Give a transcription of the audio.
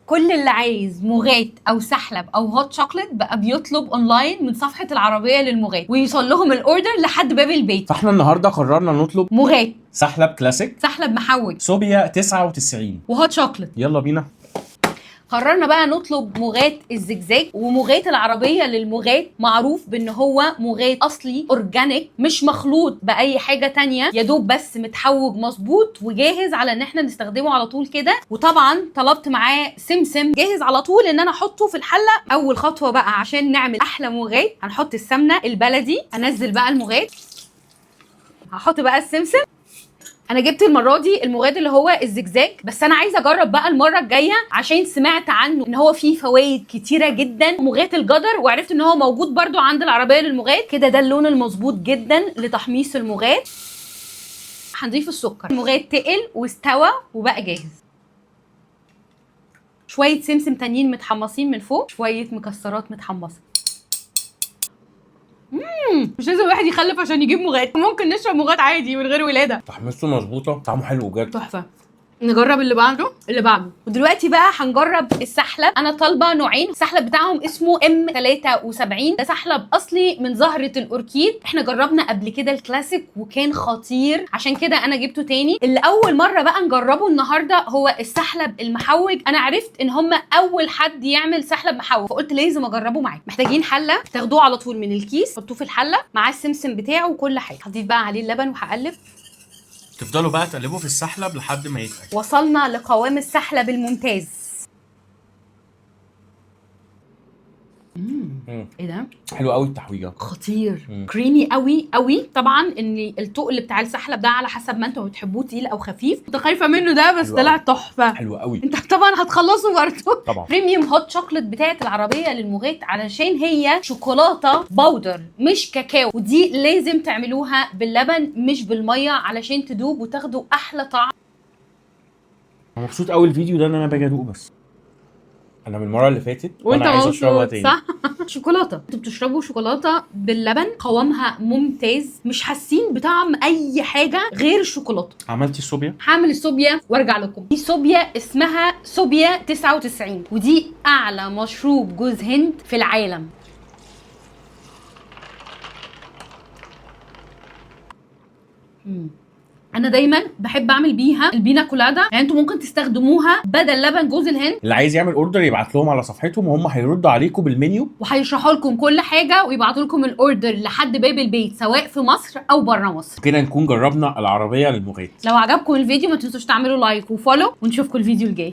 كل اللي عايز مغات او سحلب او هوت شوكليت بقى بيطلب اونلاين من صفحه العربيه للمغات ويوصل لهم الاوردر لحد باب البيت. فاحنا النهارده قررنا نطلب مغات، سحلب كلاسيك، سحلب محوج، صوبيا 99. وهوت شوكليت. يلا بينا. قررنا بقى نطلب مغات الزجزاج. ومغات العربيه للمغات معروف بان هو مغات اصلي اورجانيك، مش مخلوط باي حاجه تانية، يا دوب بس متحوج مظبوط وجاهز على ان احنا نستخدمه على طول كده. وطبعا طلبت معاه سمسم جاهز على طول ان انا احطه في الحله. اول خطوه بقى عشان نعمل احلى مغات هنحط السمنه البلدي. انزل بقى المغات، هحط بقى السمسم. انا جبت المره دي المغاد اللي هو الزجزاج، بس انا عايزه اجرب بقى المره الجايه عشان سمعت عنه ان هو فيه فوائد كتيره جدا. مغاد الجدر، وعرفت ان هو موجود برضو عند العربيه للمغاد كده. ده اللون المظبوط جدا لتحميص المغاد. هنضيف السكر. المغاد تقل واستوى وبقى جاهز. شويه سمسم تانيين متحمصين من فوق، شويه مكسرات متحمصه. مش لازم الواحد يخلف عشان يجيب مغاد، ممكن نشرب مغاد عادي من غير ولاده. تحميصته مظبوطه، طعمه حلو بجد، تحفه. نجرب اللي بعده. ودلوقتي بقى هنجرب السحلب. انا طالبه نوعين. السحلب بتاعهم اسمه M73. ده سحلب اصلي من زهره الاوركيد. احنا جربنا قبل كده الكلاسيك وكان خطير، عشان كده انا جبته تاني. اللي اول مره بقى نجربه النهارده هو السحلب المحوج. انا عرفت ان هم اول حد يعمل سحلب محوج، فقلت لازم اجربه معاك. محتاجين حله، تاخدوه على طول من الكيس، حطوه في الحله مع السمسم بتاعه وكل حاجه. هضيف بقى عليه اللبن وهقلب. تفضلوا بقى تقلبوا في السحلب لحد ما يتقل. وصلنا لقوام السحلب الممتاز. ايه ده؟ حلو قوي التحويجه، خطير. كريمي قوي قوي. طبعا ان التقل بتاع السحلب ده على حسب ما انتوا بتحبوه، تقيل او خفيف. كنت خايفه منه ده بس طلع تحفه. حلو قوي. انت طبعا هتخلصه برضه. طبعا. بريميوم هوت شوكليت بتاعت العربيه للمغات، علشان هي شوكولاته باودر مش كاكاو، ودي لازم تعملوها باللبن مش بالميه علشان تدوب وتاخدوا احلى طعم. مبسوط قوي الفيديو ده ان انا باجي ادوق بس. انا من المره اللي فاتت وانت عايز اشربها تاني. صح؟ شوكولاته. انتوا بتشربوا شوكولاته باللبن، قوامها ممتاز، مش حاسين بطعم اي حاجه غير الشوكولاته. عملتي الصوبيا؟ هعمل الصوبيا وارجع لكم. دي صوبيا اسمها صوبيا 99، ودي اعلى مشروب جوز هند في العالم. انا دايما بحب اعمل بيها البينا كولادا، يعني انتوا ممكن تستخدموها بدل لبن جوز الهند. اللي عايز يعمل اوردر يبعت لهم على صفحتهم وهم هيردوا عليكم بالمنيو وهيشرحوا لكم كل حاجه ويبعتوا لكم الاوردر لحد باب البيت، سواء في مصر او بره مصر. كده نكون جربنا العربيه للمغات. لو عجبكم الفيديو ما تنسوش تعملوا لايك وفولو، ونشوفكم الفيديو الجاي.